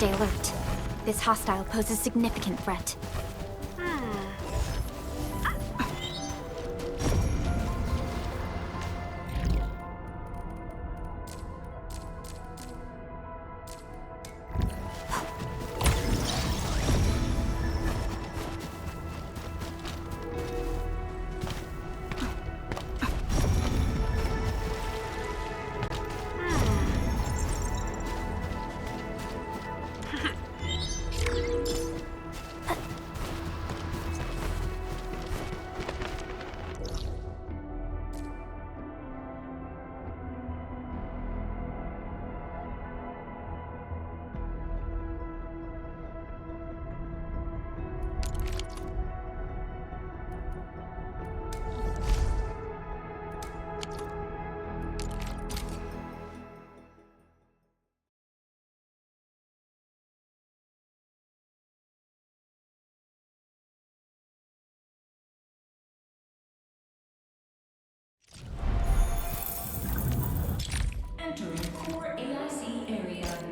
stay alert. This hostile poses significant threat. Entering core AIC area.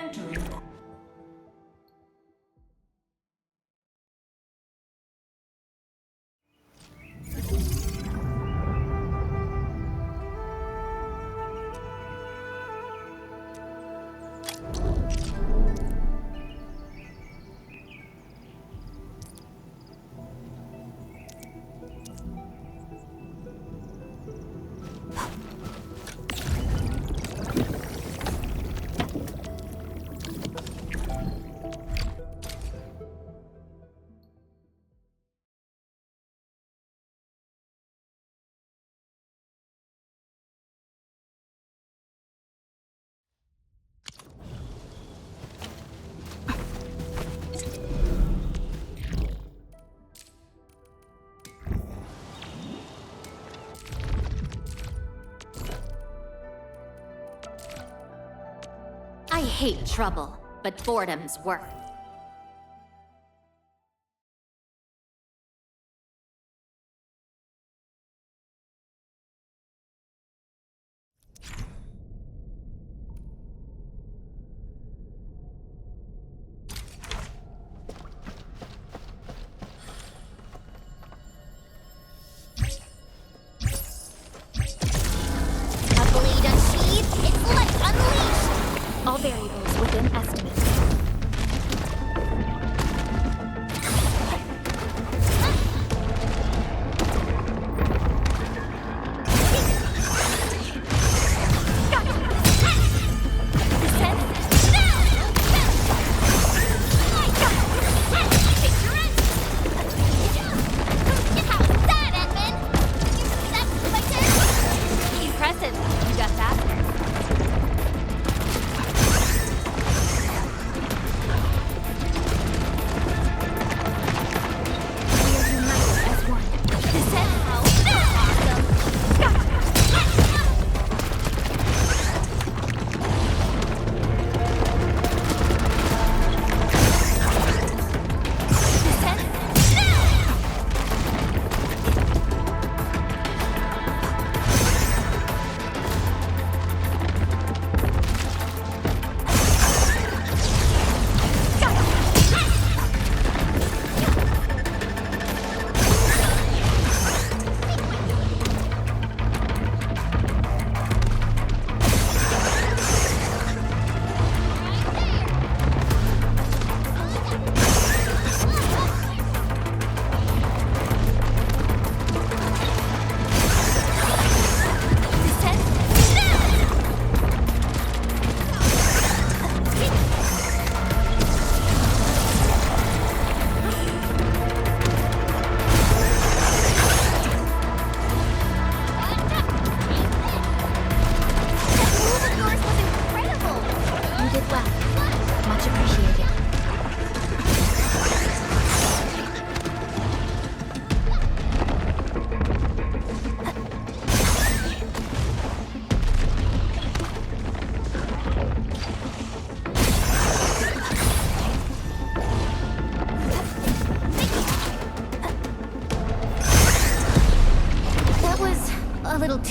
Entering. I hate trouble, but boredom's work. A blade unsheathed, its light unleashed! All variables within estimates.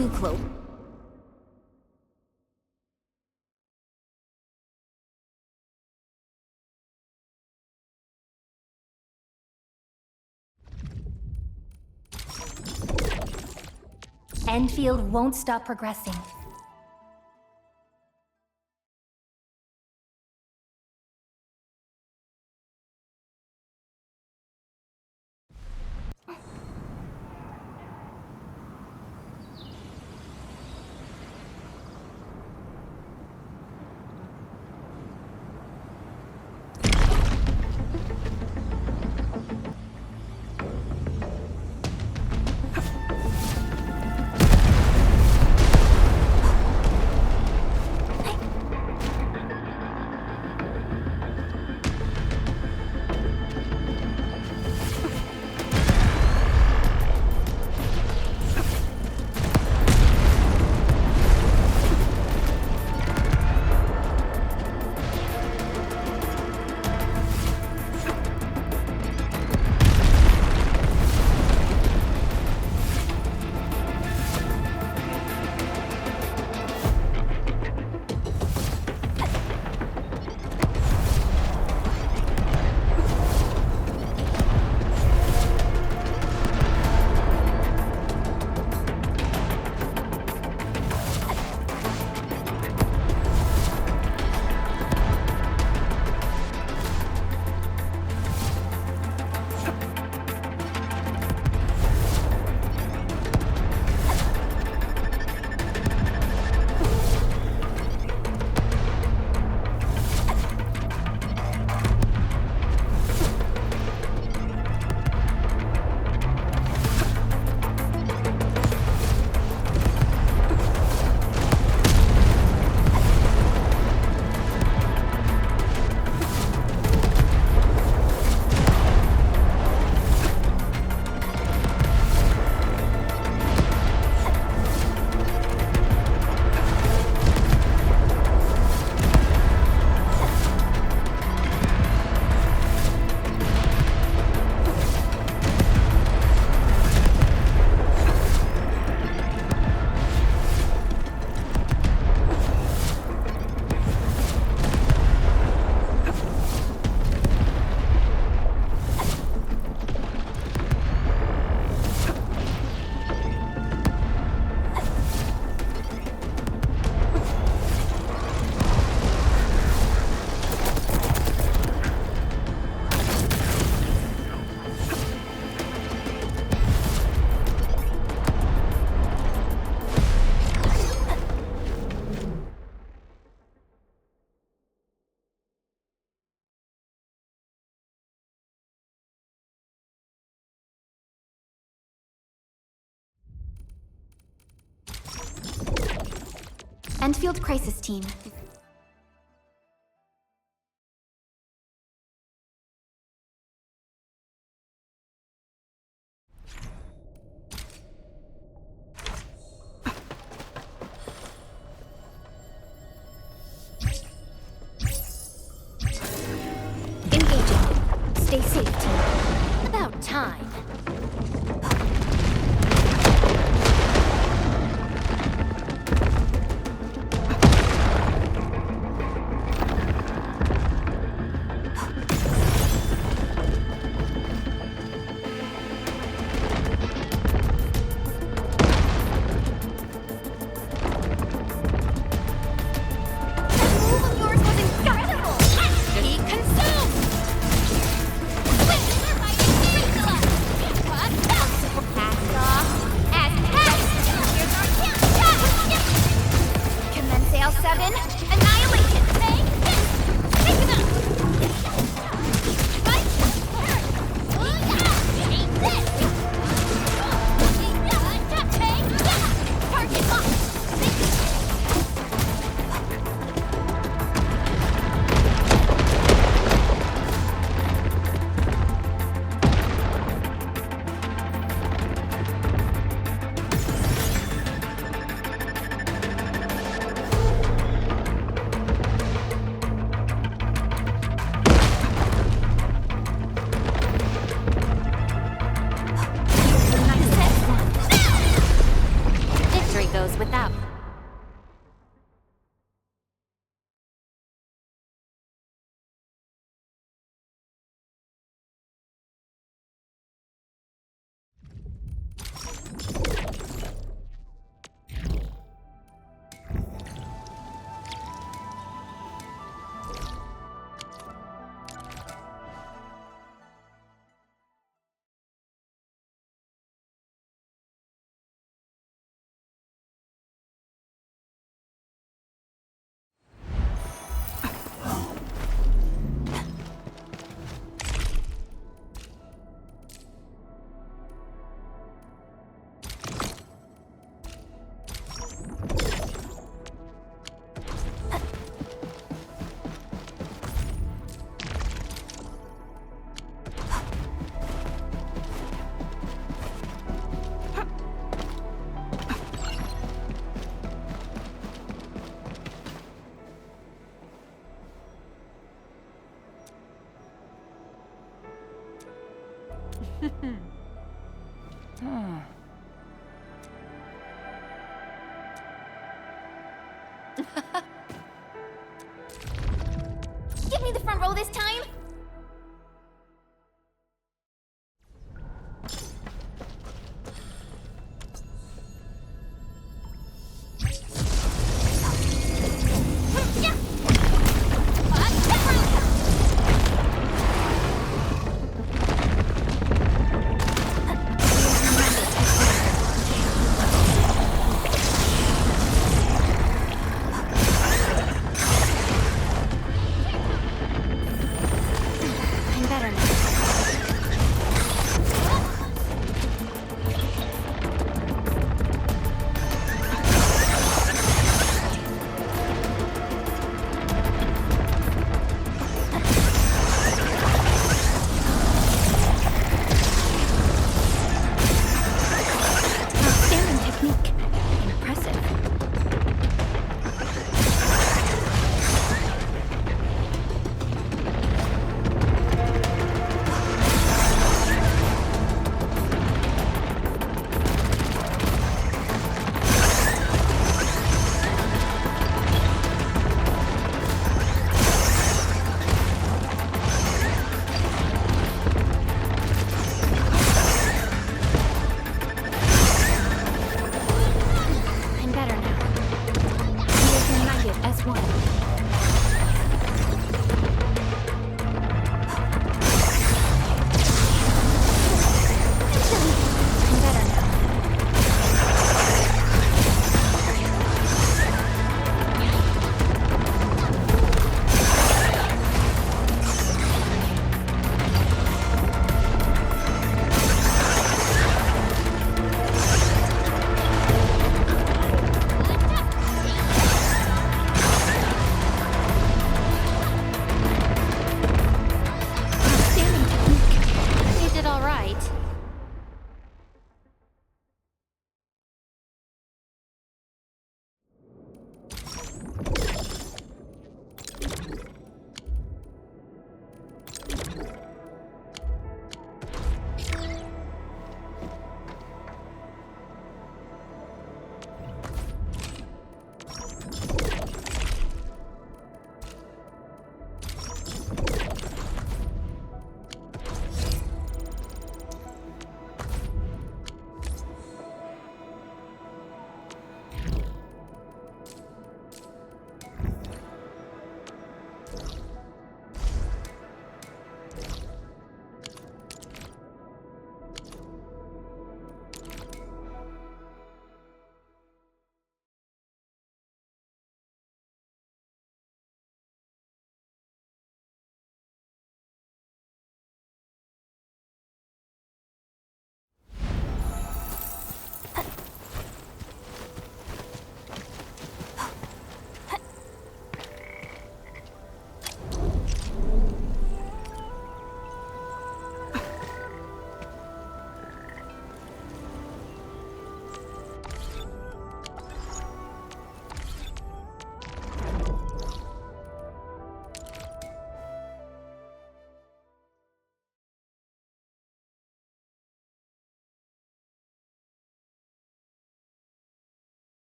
too close. Endfield won't stop progressing. Endfield Crisis Team. Engaging. Stay safe, team. About time. Give me the front row this time!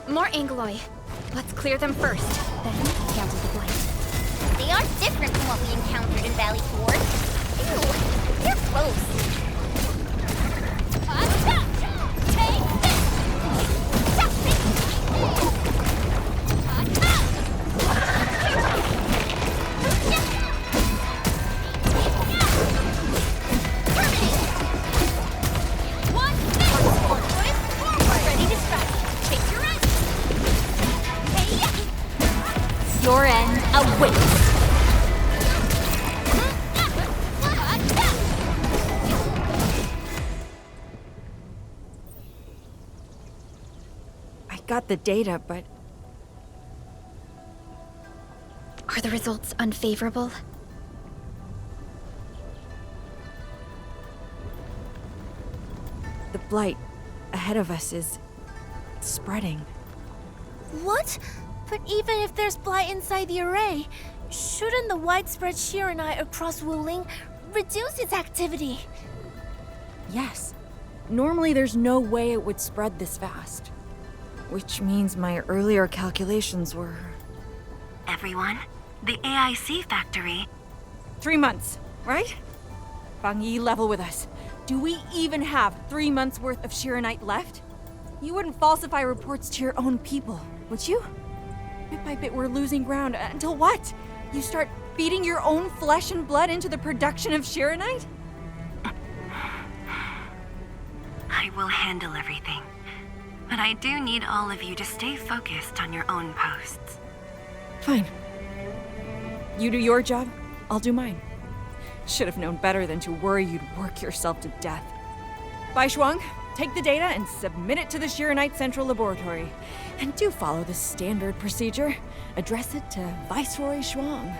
More Angloy. Let's clear them first, then counter the blight. They are different from what we encountered in Valley 4. Ew, they're gross. Take this! got the data, but Are the results unfavorable? the blight ahead of us is spreading. What? But even if there's blight inside the array, shouldn't the widespread Shiranite across Wuling reduce its activity? Yes. Normally there's no way it would spread this fast. Which means my earlier calculations were... Everyone, the AIC factory. 3 months, right? Bang Yi, level with us. Do we even have 3 months worth of Shiranite left? You wouldn't falsify reports to your own people, would you? Bit by bit we're losing ground until what? You start feeding your own flesh and blood into the production of Shiranite? I will handle everything. But I do need all of you to stay focused on your own posts. Fine. You do your job, I'll do mine. Should have known better than to worry you'd work yourself to death. Bai Shuang, take the data and submit it to the Shiranite Central Laboratory. And do follow the standard procedure. Address it to Viceroy Shuang.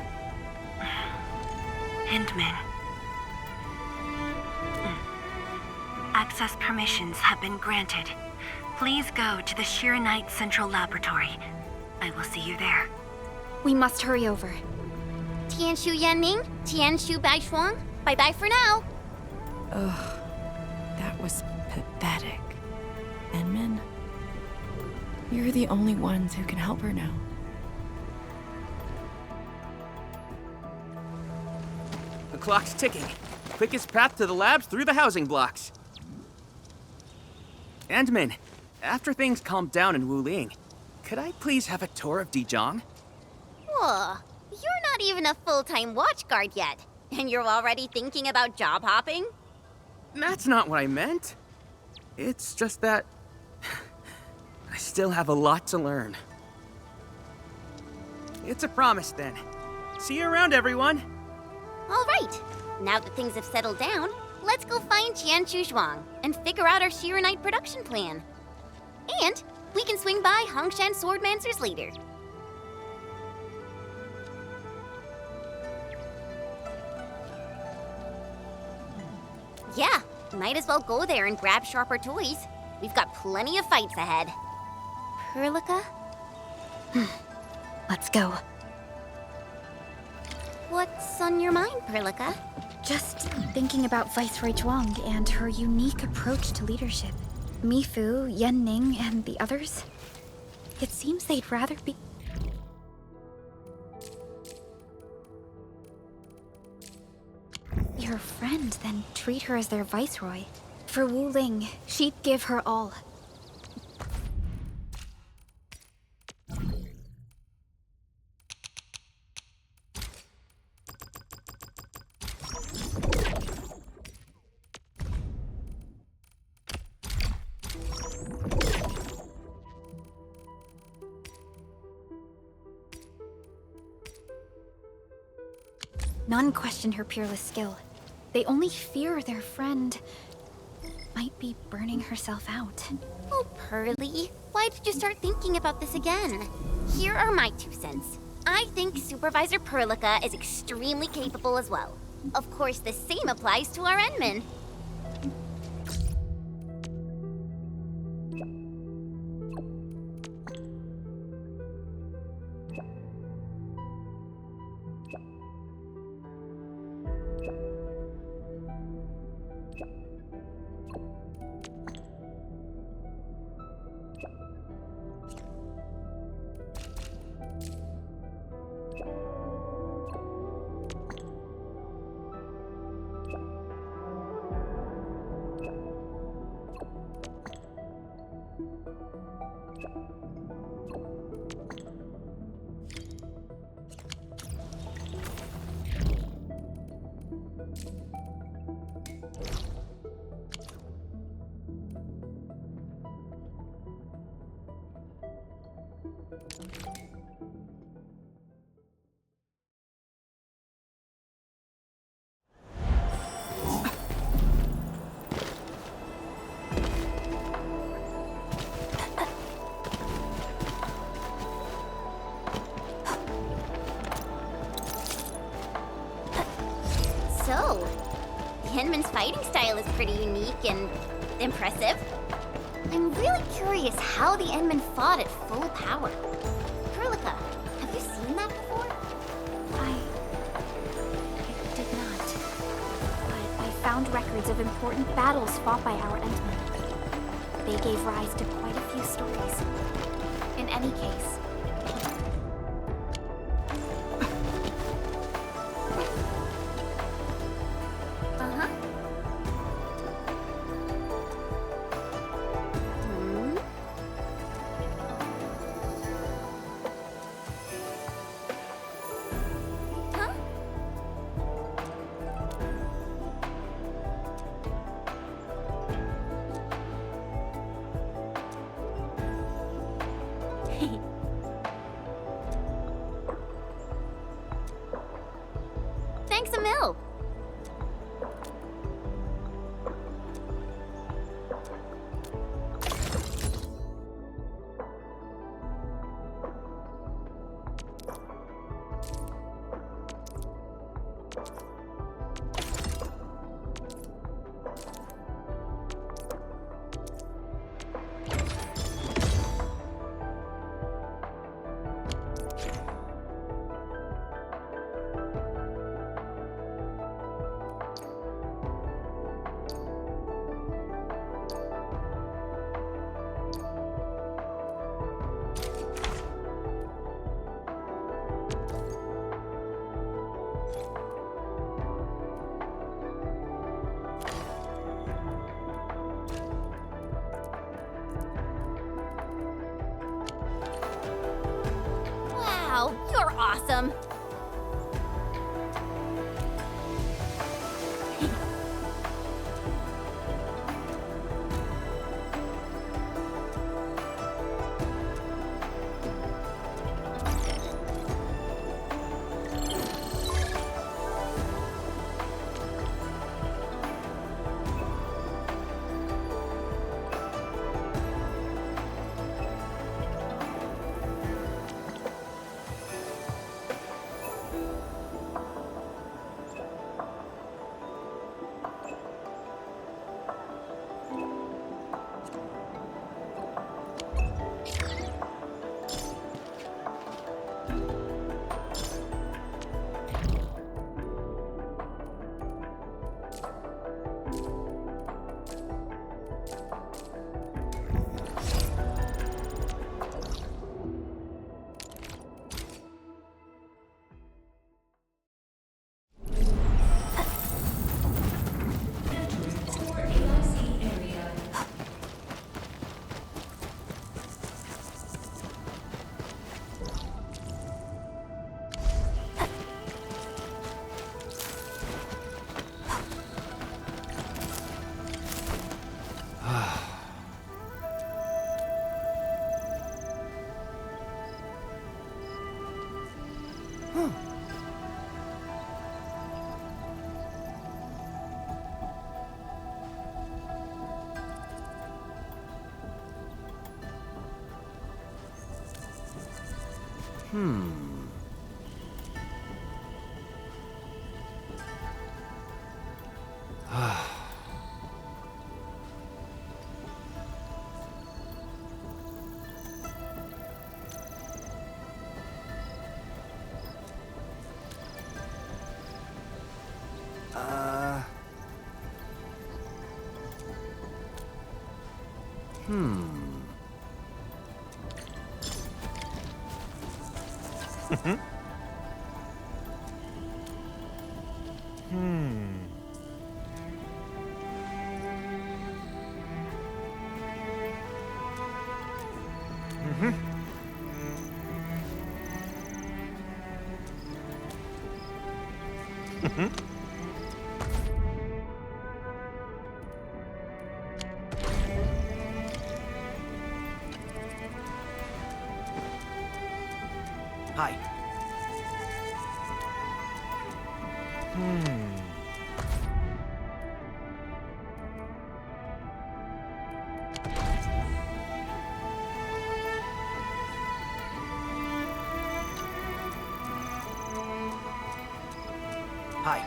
Hindman. Access permissions have been granted. Please go to the Shiranite Central Laboratory. I will see you there. We must hurry over. Tianshu Yanning, Tianshu Baishuang, bye-bye for now. Ugh, that was pathetic. Enmin, you're the only ones who can help her now. The clock's ticking. Quickest path to the labs through the housing blocks. Andmin, after things calm down in Wuling, could I please have a tour of Dijiang? Whoa, you're not even a full-time watch guard yet, and you're already thinking about job hopping? That's not what I meant. It's just that I still have a lot to learn. It's a promise then. See you around, everyone. All right, now that things have settled down, let's go find Tianshu Zhuang and figure out our Shiranite production plan. And we can swing by Hongshan Swordmancer's later. Yeah, might as well go there and grab sharper toys. We've got plenty of fights ahead. Perlica? Let's go. What's on your mind, Perlica? Just thinking about Viceroy Zhuang and her unique approach to leadership. Mifu, Yan Ning, and the others. It seems they'd rather be... your friend than treat her as their viceroy. For Wu Ling, she'd give her all. None question her peerless skill. They only fear their friend might be burning herself out. Oh, Pearly, why did you start thinking about this again? Here are my 2 cents. I think Supervisor Perlica is extremely capable as well. Of course, the same applies to our Enman. pretty unique and impressive. I'm really curious how the Endmen fought at full power. Perlica, have you seen that before? I did not. But I found records of important battles fought by our Endmen. They gave rise to quite a few stories. In any case, Uh-huh. Hmm? Huh? Thanks a mil. Wow, you're awesome. Core AIC area. Hi. Hi.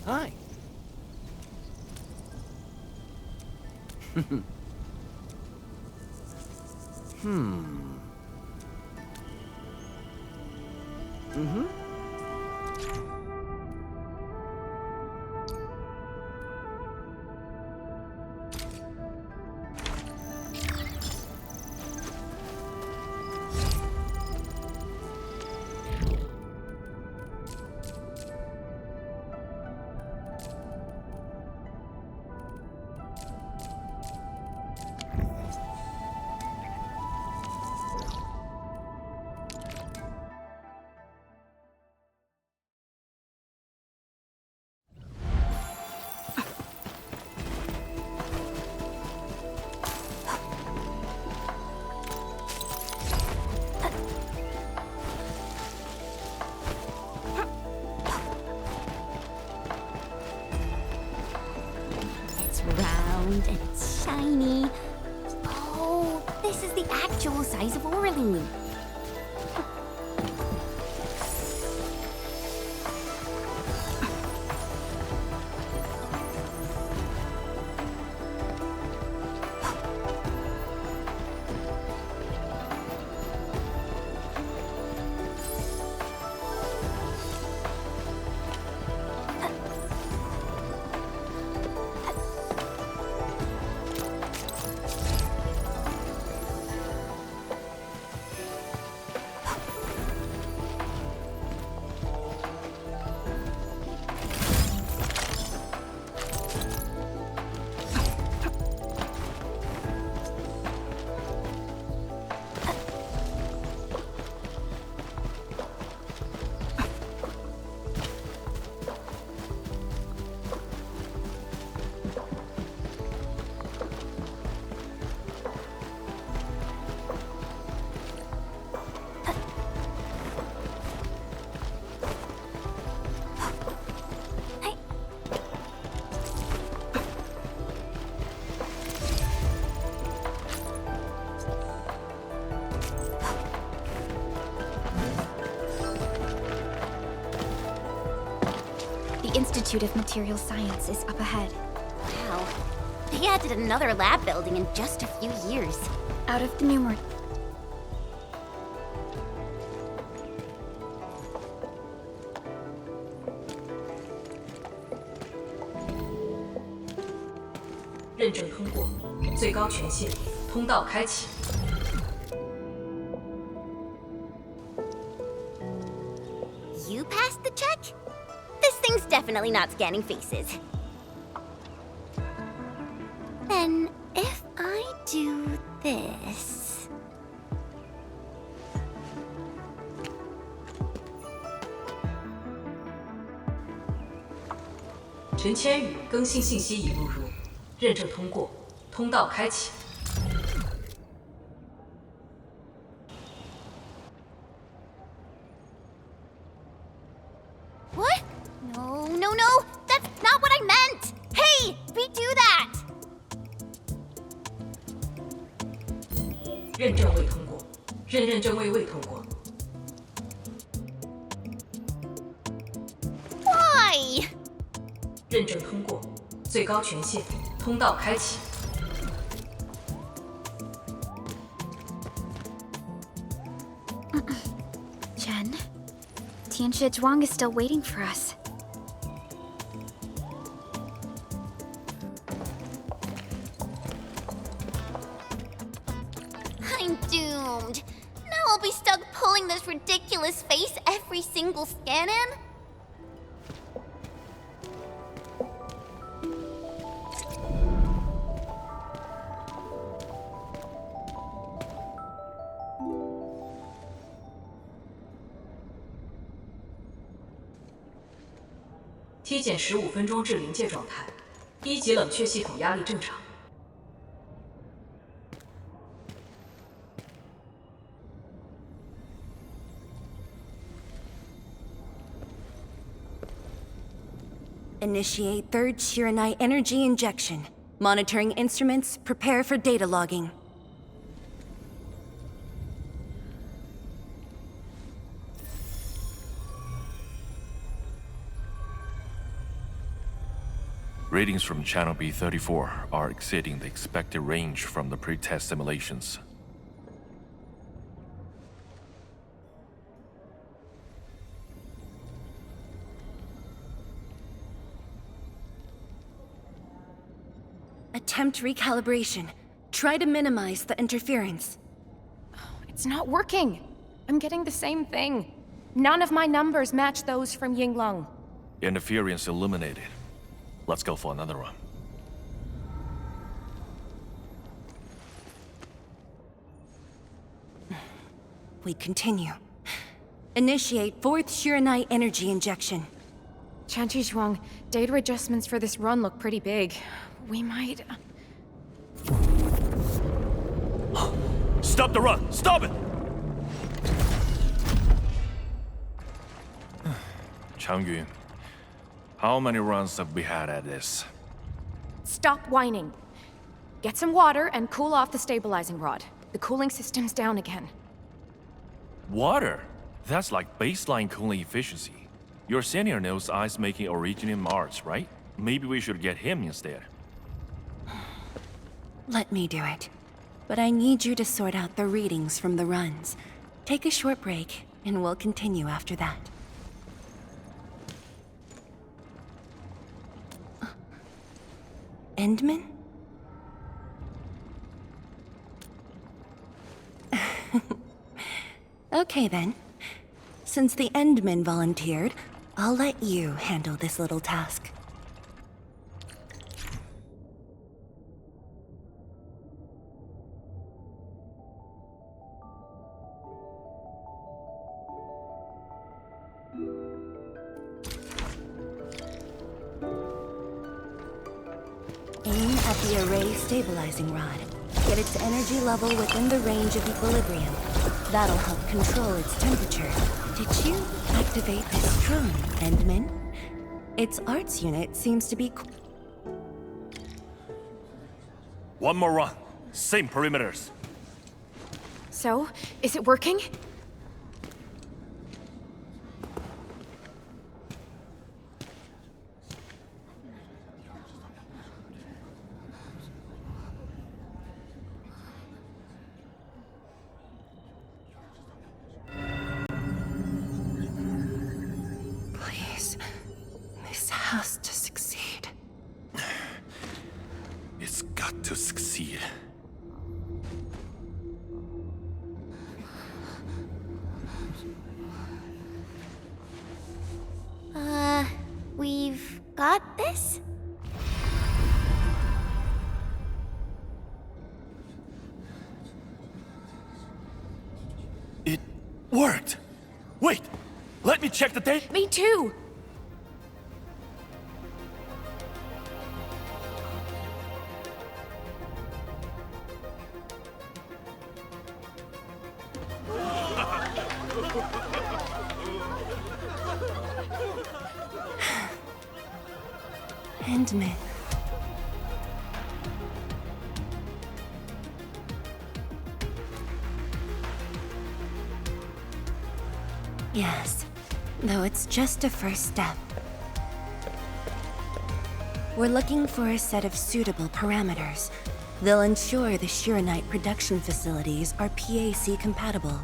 Hi. It's round and it's shiny. Oh, this is the actual size of Orly. The Institute of Material Science is up ahead. Wow. They added another lab building in just a few years. Out of the numer... 认证通过，最高权限，通道开启。 You passed the check? This thing's definitely not scanning faces. Then, if I do this... 陈千羽更新信息已录入，认证通过，通道开启。 What? No, no, no! That's not what I meant! Hey! Redo that! 认证未通过，认证未通过。 Why? 认证通过，最高权限，通道开启。 Jen? Tianxia Zhuang is still waiting for us. I'm doomed. Now I'll be stuck pulling this ridiculous face every single scan-in? “体检15分钟至临界状态，1级冷却系统压力正常。” Initiate third Shiranite energy injection. Monitoring instruments, prepare for data logging. Readings from channel B34 are exceeding the expected range from the pre-test simulations. Attempt recalibration. Try to minimize the interference. It's not working. I'm getting the same thing. None of my numbers match those from Yinglong. Interference eliminated. Let's go for another run. We continue. Initiate 4th Shiranite energy injection. Chanchi Zhuang, data adjustments for this run look pretty big. We might... Stop the run! Stop it! Changyun, how many runs have we had at this? Stop whining. Get some water and cool off the stabilizing rod. The cooling system's down again. Water? That's like baseline cooling efficiency. Your senior knows ice making origin in Mars, right? Maybe we should get him instead. Let me do it. But I need you to sort out the readings from the runs. Take a short break, and we'll continue after that. Endman? Okay then. Since the Endman volunteered, I'll let you handle this little task. Aim at the array stabilizing rod. Get its energy level within the range of equilibrium. That'll help control its temperature. Did you activate this drone, Endman? Its arts unit seems to be... One more run. Same perimeters. So, is it working? Has to succeed. It's got to succeed. We've got this? It worked! Wait! Let me check the date! Me too! Endman. Yes, though it's just a first step. We're looking for a set of suitable parameters. They'll ensure the Shiranite production facilities are PAC compatible.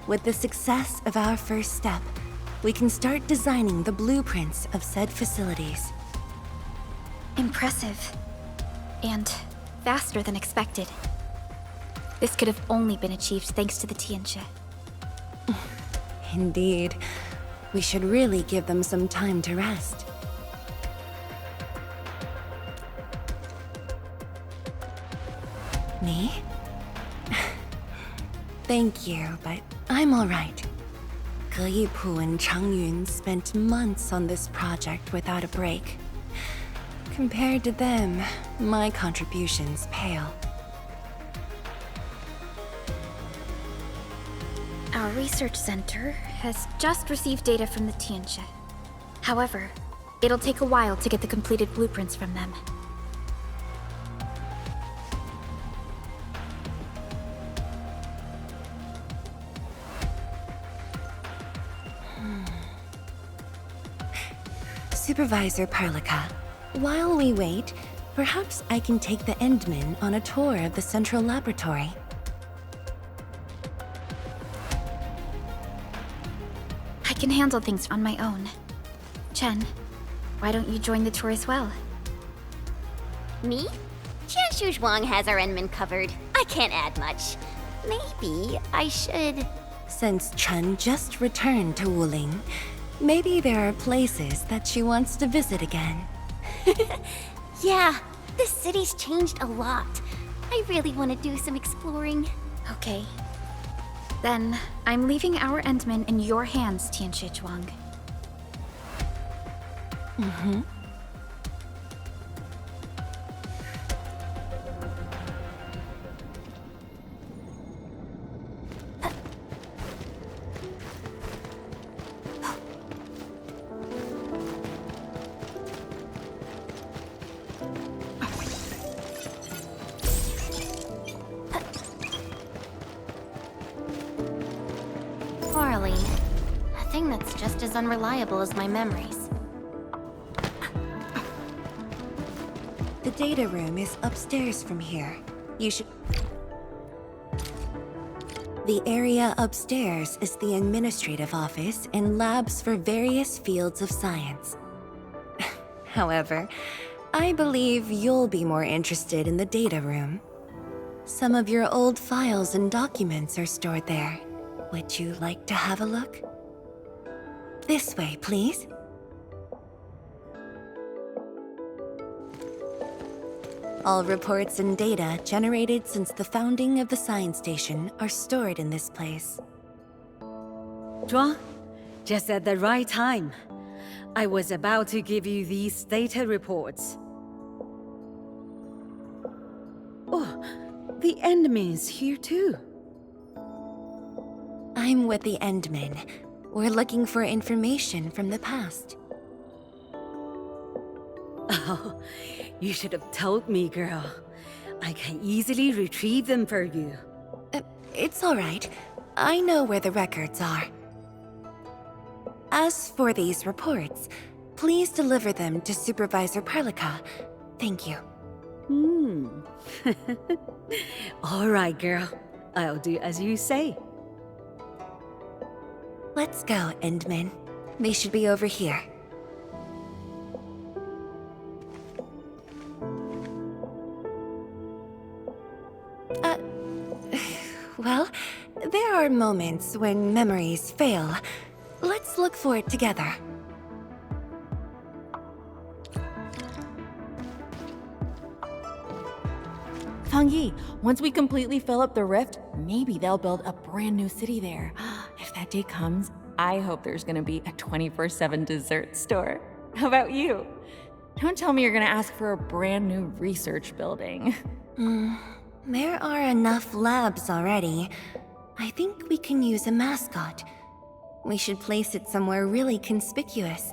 With the success of our first step, we can start designing the blueprints of said facilities. Impressive. And faster than expected. This could have only been achieved thanks to the Tianxia. Indeed. We should really give them some time to rest. Me? Thank you, but I'm all right. GRYPHLINE and Changyun spent months on this project without a break. Compared to them, my contributions pale. Our research center has just received data from the Tianxia. However, it'll take a while to get the completed blueprints from them. Supervisor Perlica, while we wait, perhaps I can take the Endmen on a tour of the central laboratory. I can handle things on my own. Chen, why don't you join the tour as well? Me? Qianshu Zhuang has our Endman covered. I can't add much. Maybe I should... Since Chen just returned to Wuling, maybe there are places that she wants to visit again. Yeah, this city's changed a lot. I really want to do some exploring. Okay. Then, I'm leaving our Endman in your hands, Qianshu Zhuang. Mm-hmm. Farley. A thing that's just as unreliable as my memories. The data room is upstairs from here. You should... The area upstairs is the administrative office and labs for various fields of science. However, I believe you'll be more interested in the data room. Some of your old files and documents are stored there. Would you like to have a look? This way, please. All reports and data generated since the founding of the science station are stored in this place. Zhuang, just at the right time. I was about to give you these data reports. Oh, the Endman's here too. I'm with the Endmen. We're looking for information from the past. Oh, you should have told me, girl. I can easily retrieve them for you. It's all right. I know where the records are. As for these reports, please deliver them to Supervisor Perlica. Thank you. All right, girl. I'll do as you say. Let's go, Endman. They should be over here. Well, there are moments when memories fail. Let's look for it together. Fangyi, once we completely fill up the rift, maybe they'll build a brand new city there. If that day comes, I hope there's gonna be a 24/7 dessert store. How about you? Don't tell me you're gonna ask for a brand new research building. There are enough labs already. I think we can use a mascot. We should place it somewhere really conspicuous.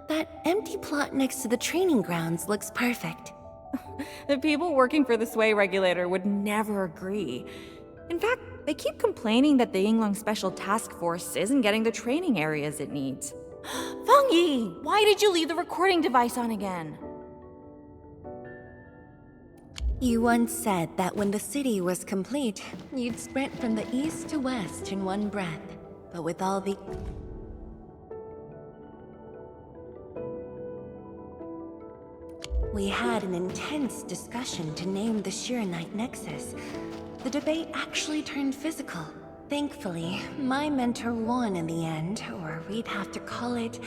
That empty plot next to the training grounds looks perfect. The people working for the Sway Regulator would never agree. In fact, they keep complaining that the Yinglong Special Task Force isn't getting the training areas it needs. Fangyi, why did you leave the recording device on again? You once said that when the city was complete, you'd sprint from the east to west in one breath. But with all the... We had an intense discussion to name the Shiranite Nexus. The debate actually turned physical. Thankfully, my mentor won in the end, or we'd have to call it...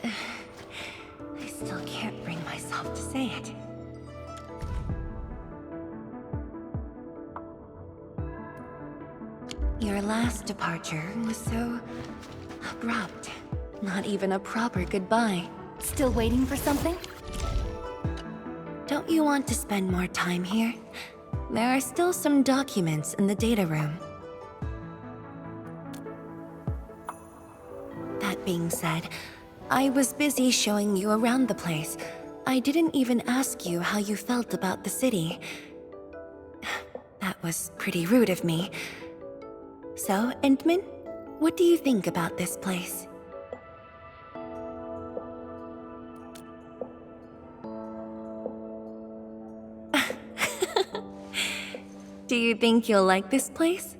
I still can't bring myself to say it. Your last departure was so... abrupt. Not even a proper goodbye. Still waiting for something? Don't you want to spend more time here? There are still some documents in the data room. That being said, I was busy showing you around the place. I didn't even ask you how you felt about the city. That was pretty rude of me. So, Endman, what do you think about this place? Do you think you'll like this place?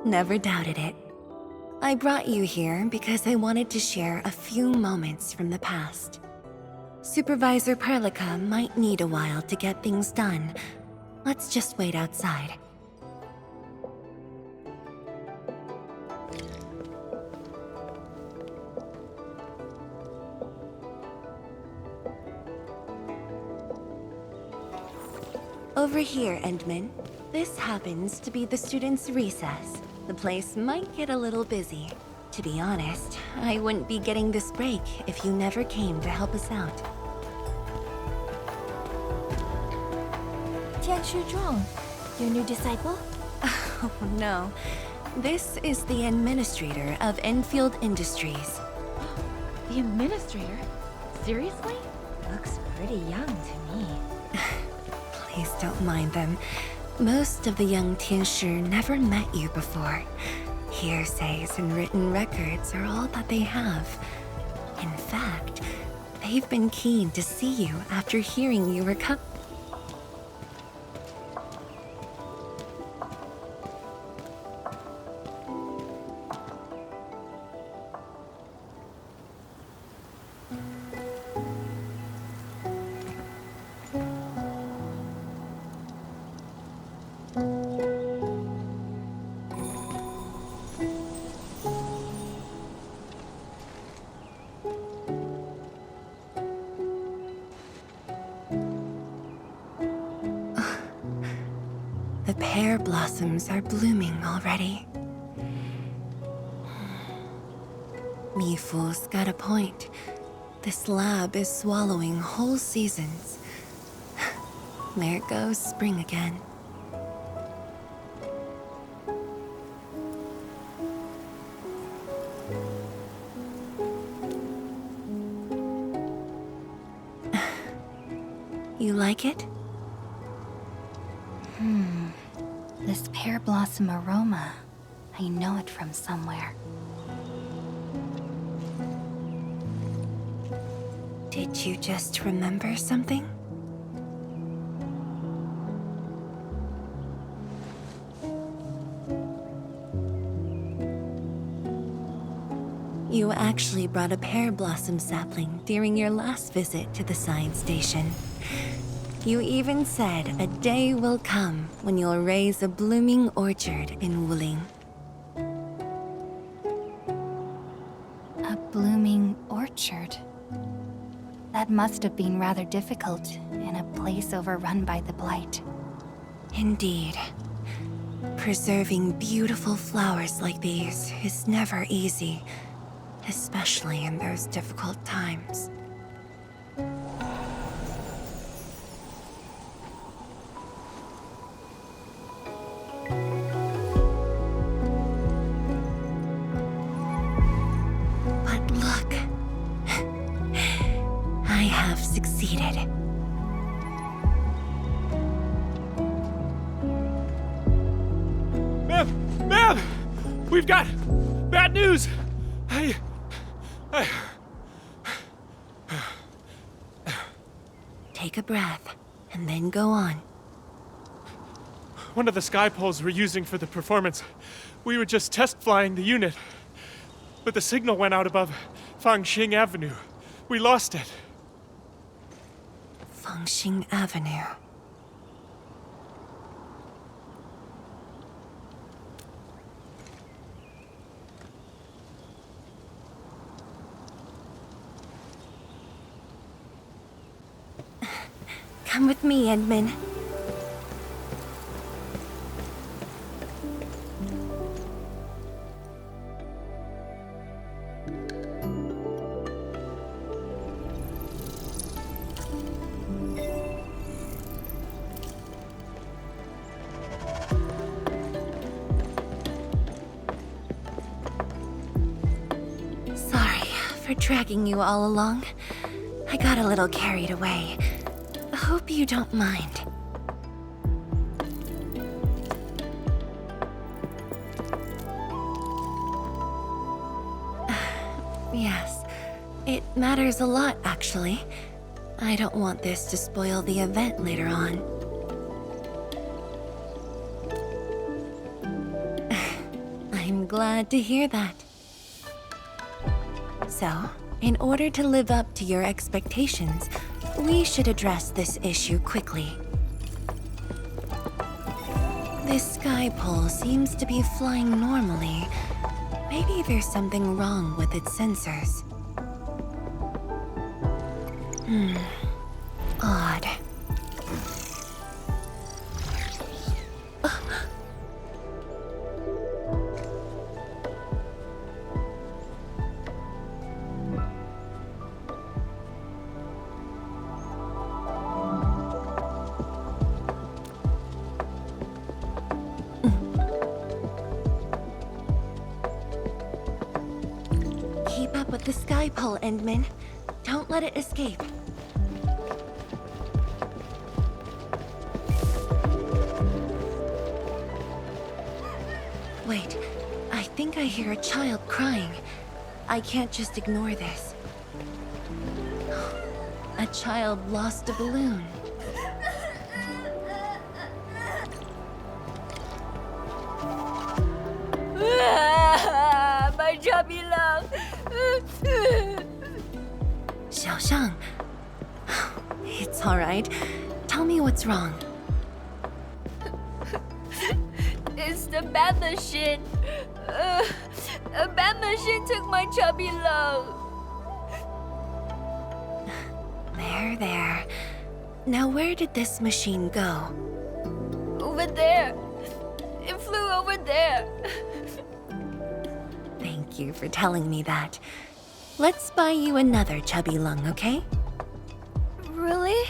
Never doubted it. I brought you here because I wanted to share a few moments from the past. Supervisor Perlica might need a while to get things done. Let's just wait outside. Over here, Endman. This happens to be the students' recess. The place might get a little busy. To be honest, I wouldn't be getting this break if you never came to help us out. Tianshu Zhuang, your new disciple? Oh no. This is the administrator of Enfield Industries. The administrator? Seriously? Looks pretty young to me. Please don't mind them. Most of the young Tianshu never met you before. Hearsays and written records are all that they have. In fact, they've been keen to see you after hearing you were The pear blossoms are blooming already. Mifu's got a point. This lab is swallowing whole seasons. There goes spring again. You like it? This pear blossom aroma. I know it from somewhere. Did you just remember something? You actually brought a pear blossom sapling during your last visit to the science station. You even said a day will come when you'll raise a blooming orchard in Wuling. A blooming orchard? That must have been rather difficult in a place overrun by the blight. Indeed. Preserving beautiful flowers like these is never easy, especially in those difficult times. But look, I have succeeded. Ma'am! We've got bad news! Take a breath, and then go on. One of the sky poles we're using for the performance, we were just test flying the unit. But the signal went out above Fangxing Avenue. We lost it. Fangxing Avenue. Come with me, Endman. Sorry for dragging you all along. I got a little carried away. Hope you don't mind. It matters a lot, actually. I don't want this to spoil the event later on. I'm glad to hear that. So, in order to live up to your expectations, we should address this issue quickly. This sky pole seems to be flying normally. Maybe there's something wrong with its sensors. Odd. Keep up with the sky pole, Endman. Don't let it escape. Wait, I think I hear a child crying. I can't just ignore this. A child lost a balloon. My chubby love. Xiaoshang. It's all right. Tell me what's wrong. It's the bad machine. A bad machine took my chubby love. There. Now where did this machine go? Over there. It flew over there. Thank you for telling me that. Let's buy you another chubby lung, okay? Really?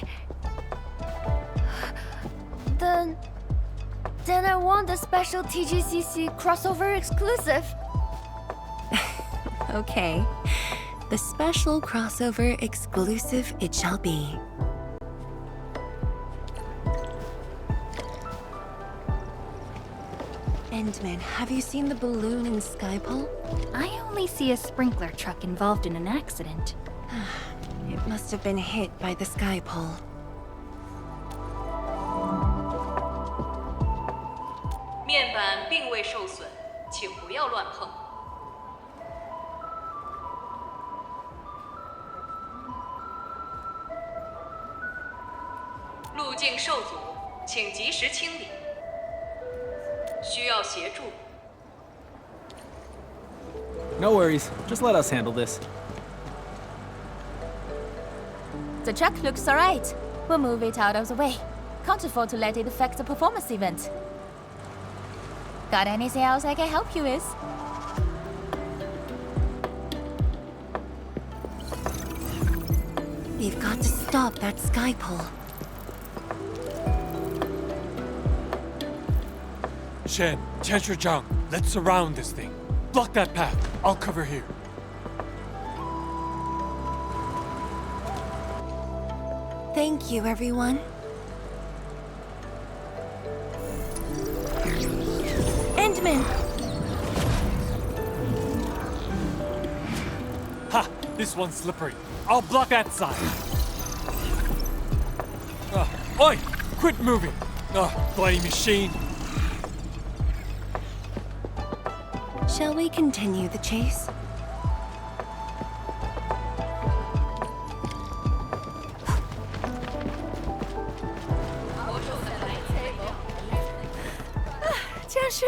Then I want the special TGCC crossover exclusive. Okay. The special crossover exclusive it shall be. Endman, have you seen the balloon in Skypole? I only see a sprinkler truck involved in an accident. It must have been hit by the Skypole. 面板并未受损，请不要乱碰。路径受阻，请及时清理。需要协助。 No worries. Just let us handle this. The truck looks alright. We'll move it out of the way. Can't afford to let it affect the performance event. Got anything else I can help you with? We've got to stop that Skypole. Shen, Tianshi Zhang, let's surround this thing. Block that path. I'll cover here. Thank you, everyone. Endman! Ha! This one's slippery. I'll block that side. Oi! Quit moving! Bloody machine. Shall we continue the chase?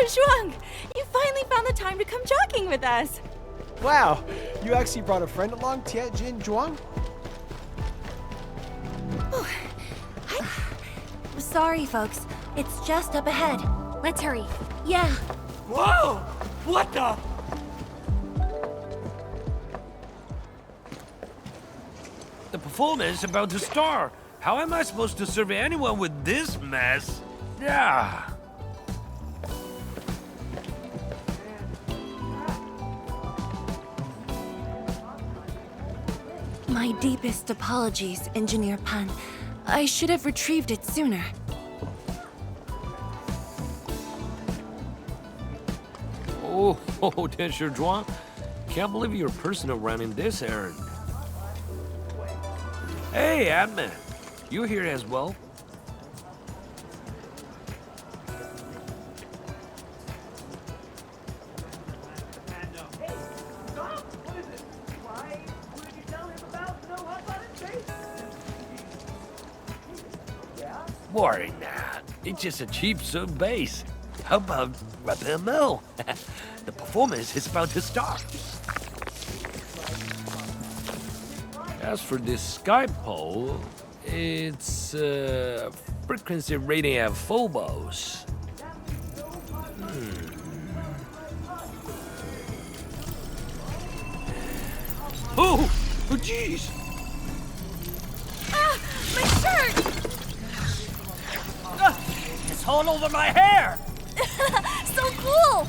Zhuang, you finally found the time to come jogging with us. Wow, you actually brought a friend along, Tianjin Zhuang? Sorry, folks. It's just up ahead. Let's hurry. Yeah. Whoa! What the? The performance is about to start. How am I supposed to serve anyone with this mess? Yeah. My deepest apologies, Engineer Pan. I should have retrieved it sooner. Oh, Tianshi Zhuang. Can't believe you're personal running this errand. Hey, admin. You here as well? Worry not. It's just a cheap sub bass. How about GRYPHLINE? The performance is about to start. As for this Skype poll, it's frequency rating at Phobos. Oh, jeez! Ah, my shirt! It's all over my hair! So cool!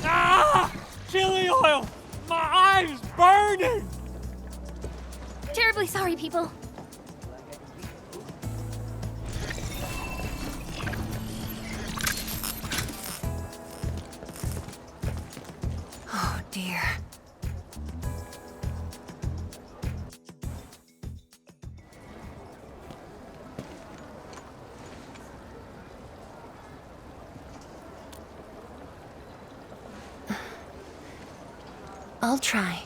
Ah! Chili oil! My eye's burning! Terribly sorry, people. Oh dear. I'll try.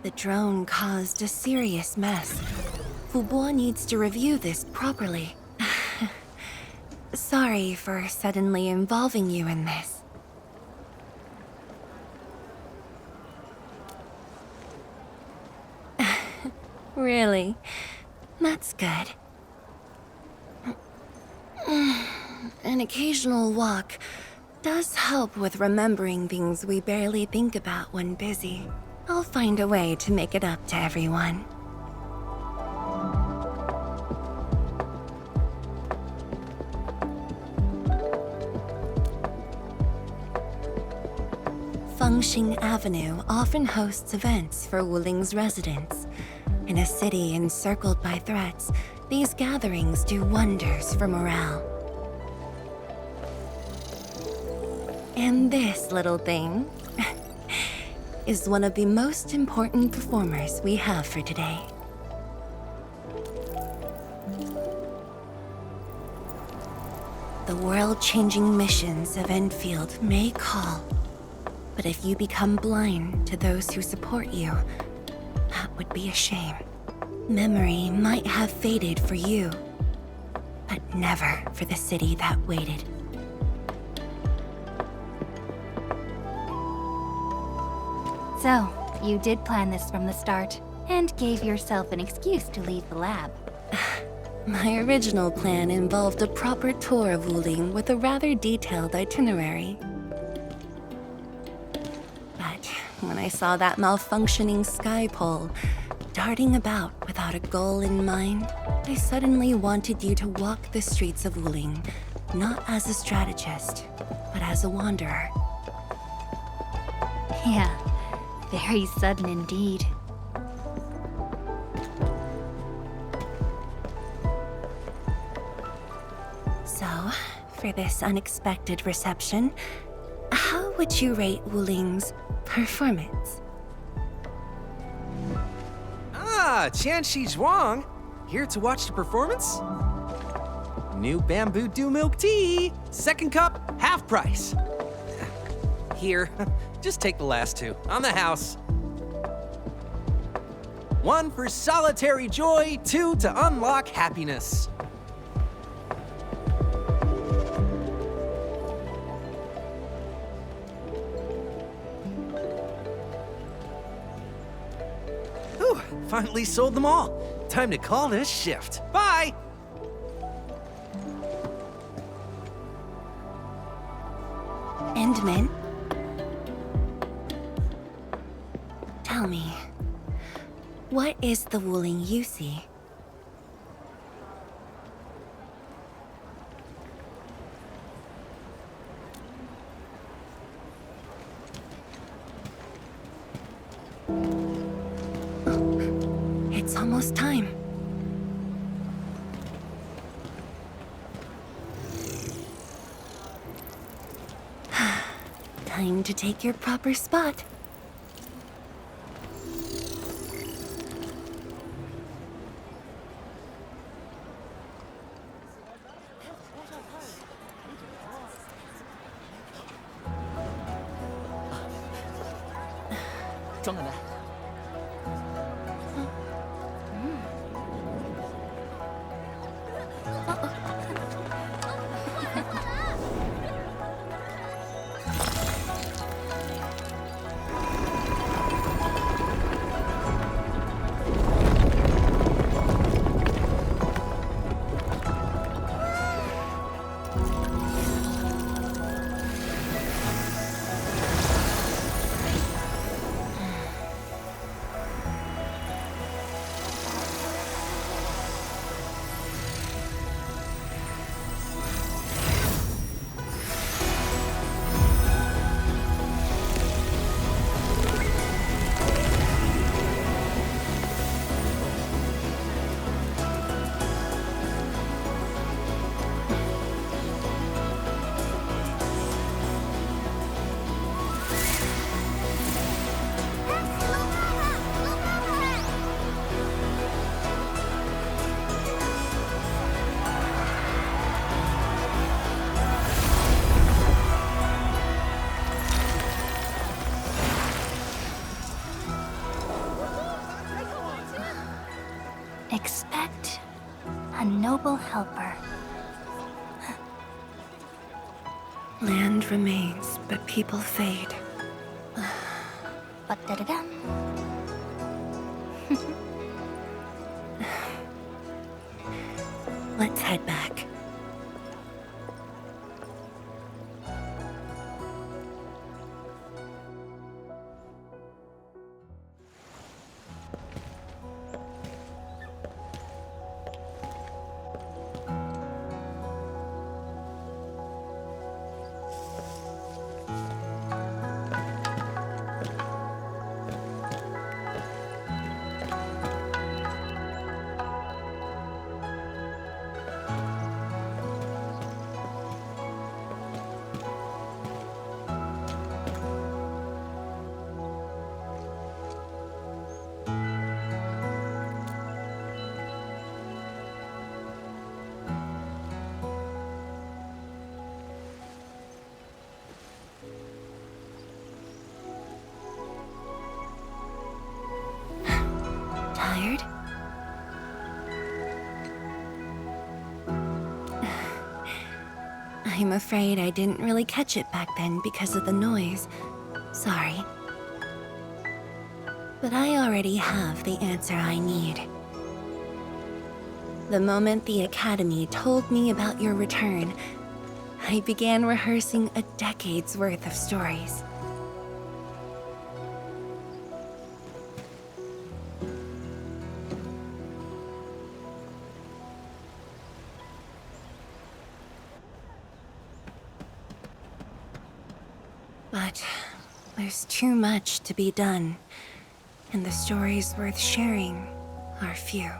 The drone caused a serious mess. Fubo needs to review this properly. Sorry for suddenly involving you in this. Really? That's good. An occasional walk does help with remembering things we barely think about when busy. I'll find a way to make it up to everyone. Fengxing Avenue often hosts events for Wuling's residents. In a city encircled by threats, these gatherings do wonders for morale. And this little thing is one of the most important performers we have for today. The world-changing missions of Endfield may call, but if you become blind to those who support you, that would be a shame. Memory might have faded for you, but never for the city that waited. So, you did plan this from the start, and gave yourself an excuse to leave the lab. My original plan involved a proper tour of Wuling with a rather detailed itinerary. But when I saw that malfunctioning sky pole darting about without a goal in mind, I suddenly wanted you to walk the streets of Wuling, not as a strategist, but as a wanderer. Yeah, very sudden indeed. So, for this unexpected reception, how would you rate Wuling's performance? Ah, Qianxi Zhuang. Here to watch the performance? New bamboo dew milk tea. Second cup, half price. Here, just take the last two. On the house. 1 for solitary joy, 2 to unlock happiness. Whew, finally sold them all. Time to call this shift. Bye! Endman? Tell me, what is the Wuling you see? It's almost time. Time to take your proper spot. 中了呢。 Expect a noble helper. Land remains, but people fade. But da-da-dum. Let's head back. Tired? I'm afraid I didn't really catch it back then because of the noise. Sorry. But I already have the answer I need. The moment the Academy told me about your return, I began rehearsing a decade's worth of stories. But there's too much to be done, and the stories worth sharing are few.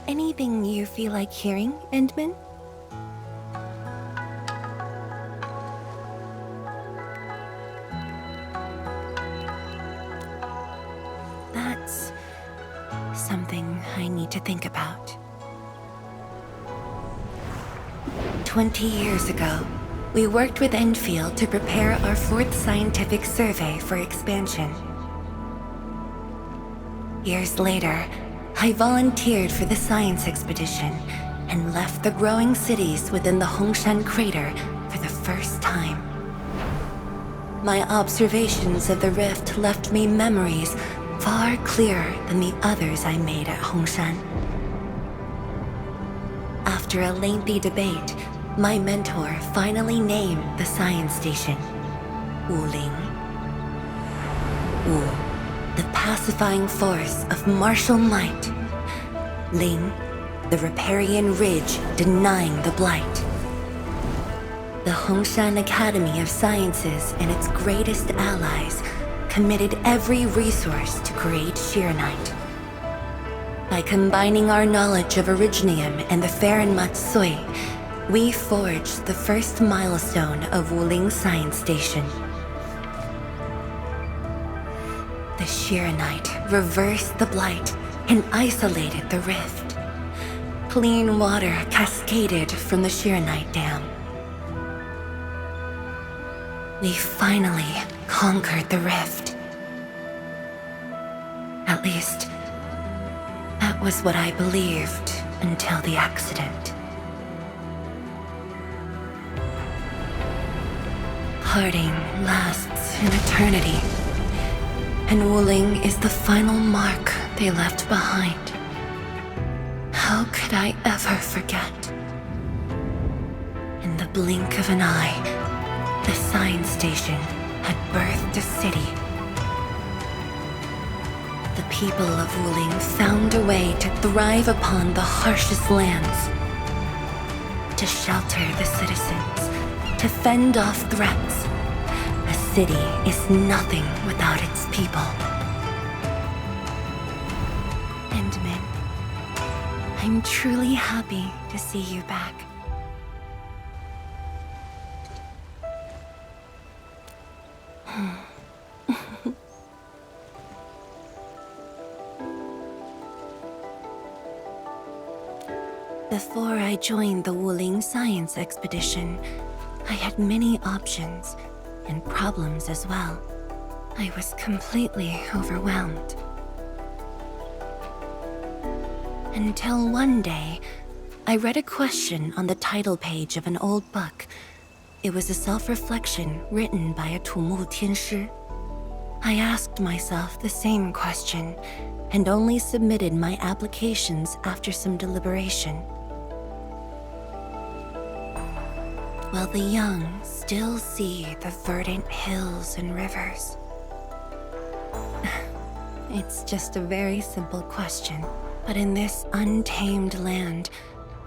Anything you feel like hearing, Endman? That's something I need to think about. 20 years ago, we worked with Endfield to prepare our 4th scientific survey for expansion. Years later, I volunteered for the science expedition and left the growing cities within the Hongshan crater for the first time. My observations of the rift left me memories far clearer than the others I made at Hongshan. After a lengthy debate, my mentor finally named the science station Wuling. Wu, the pacifying force of martial might. Ling, the riparian ridge denying the blight. The Hongshan Academy of Sciences and its greatest allies committed every resource to create Shiranite. By combining our knowledge of Originium and the Farron Matsui, we forged the first milestone of Wuling Science Station. The Shiranite reversed the blight and isolated the rift. Clean water cascaded from the Shiranite Dam. We finally conquered the rift. At least, that was what I believed until the accident. Parting lasts an eternity, and Wuling is the final mark they left behind. How could I ever forget? In the blink of an eye, the science station had birthed a city. The people of Wuling found a way to thrive upon the harshest lands, to shelter the citizens, to fend off threats. A city is nothing without its people. Endman, I'm truly happy to see you back. Before I joined the Wuling science expedition, I had many options, and problems as well. I was completely overwhelmed. Until one day, I read a question on the title page of an old book. It was a self-reflection written by a Tumu Tianshi. I asked myself the same question, and only submitted my applications after some deliberation. While the young still see the verdant hills and rivers. It's just a very simple question, but in this untamed land,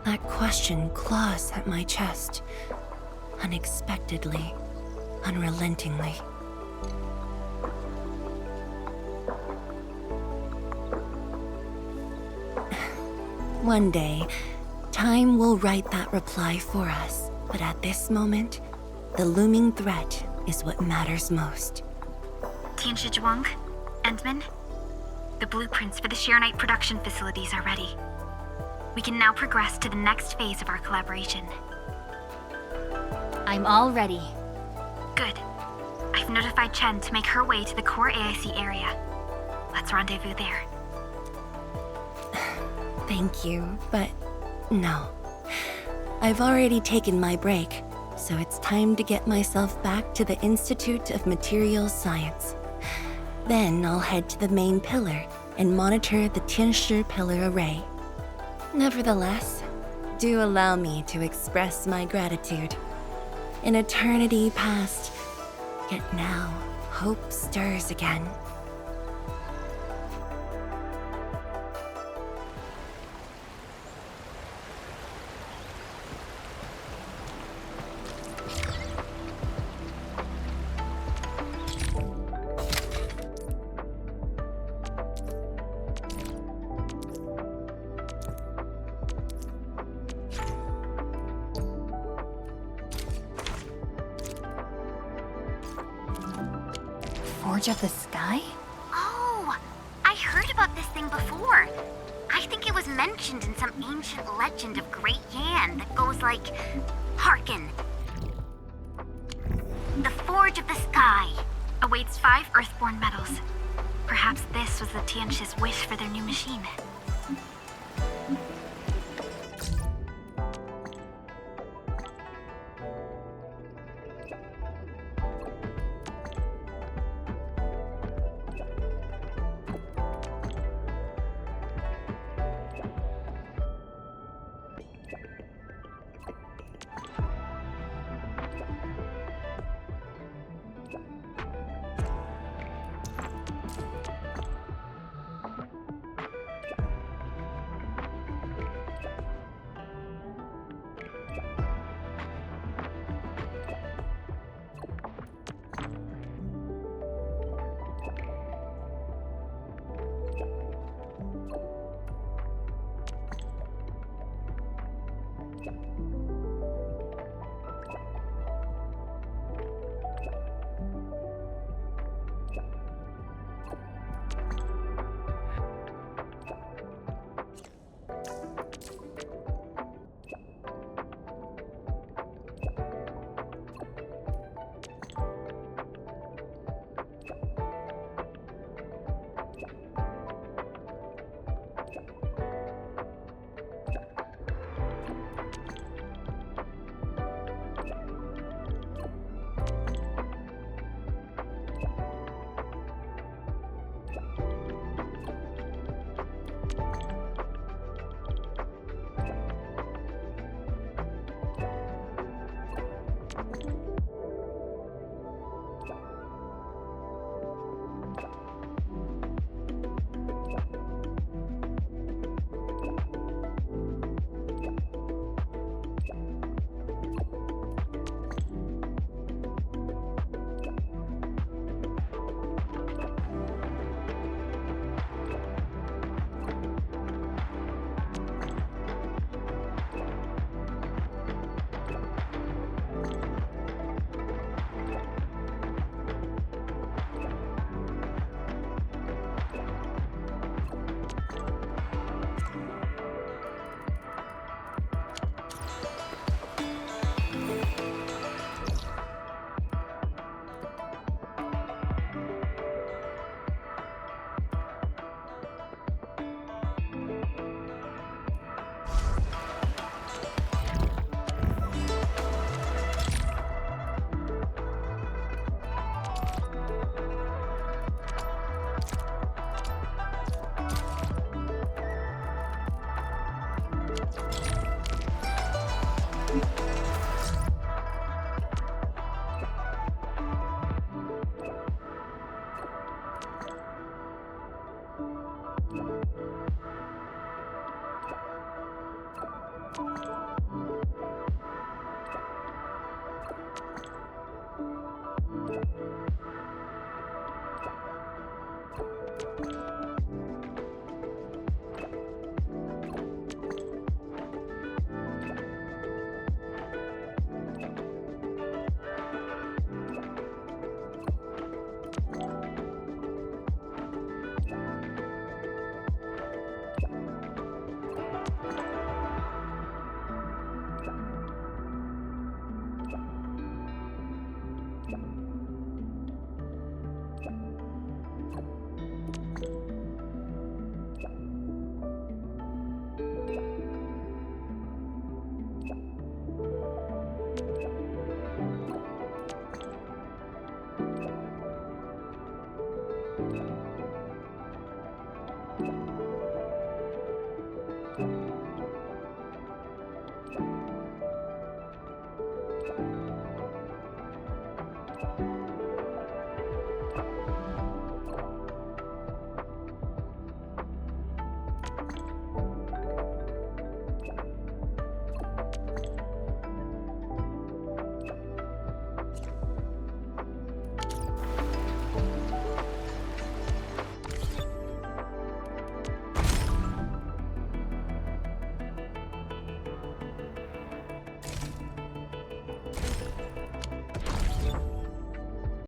that question claws at my chest, unexpectedly, unrelentingly. One day, time will write that reply for us. But at this moment, the looming threat is what matters most. Tianshi Zhuang, Endman, the blueprints for the Shirenite production facilities are ready. We can now progress to the next phase of our collaboration. I'm all ready. Good. I've notified Chen to make her way to the core AIC area. Let's rendezvous there. Thank you, but no. I've already taken my break, so it's time to get myself back to the Institute of Materials Science. Then I'll head to the main pillar and monitor the Tianshi pillar array. Nevertheless, do allow me to express my gratitude. An eternity past, yet now hope stirs again. Forge of the Sky? Oh, I heard about this thing before. I think it was mentioned in some ancient legend of Great Yan that goes like, hearken. The Forge of the Sky Awaits 5 Earthborn metals. Perhaps this was the Tianshi's wish for their new machine.